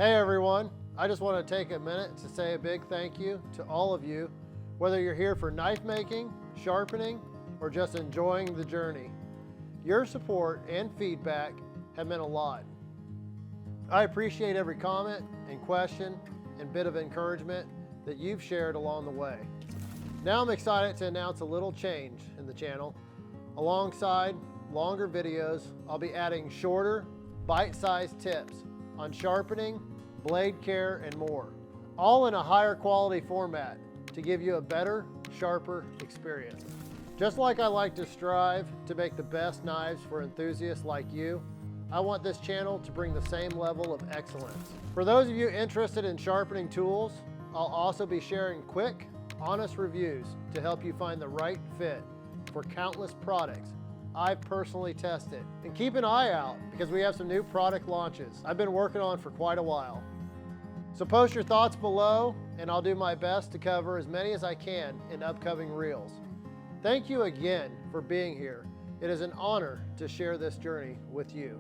Hey everyone, I just want to take a minute to say a big thank you to all of you, whether you're here for knife making, sharpening, or just enjoying the journey. Your support and feedback have meant a lot. I appreciate every comment and question and bit of encouragement that you've shared along the way. Now I'm excited to announce a little change in the channel. Alongside longer videos, I'll be adding shorter, bite-sized tips on sharpening, blade care, and more, all in a higher quality format to give you a better, sharper experience. Just like I like to strive to make the best knives for enthusiasts like you, I want this channel to bring the same level of excellence. For those of you interested in sharpening tools, I'll also be sharing quick, honest reviews to help you find the right fit for countless products I've personally tested. And keep an eye out because we have some new product launches I've been working on for quite a while. So post your thoughts below and I'll do my best to cover as many as I can in upcoming reels. Thank you again for being here. It is an honor to share this journey with you.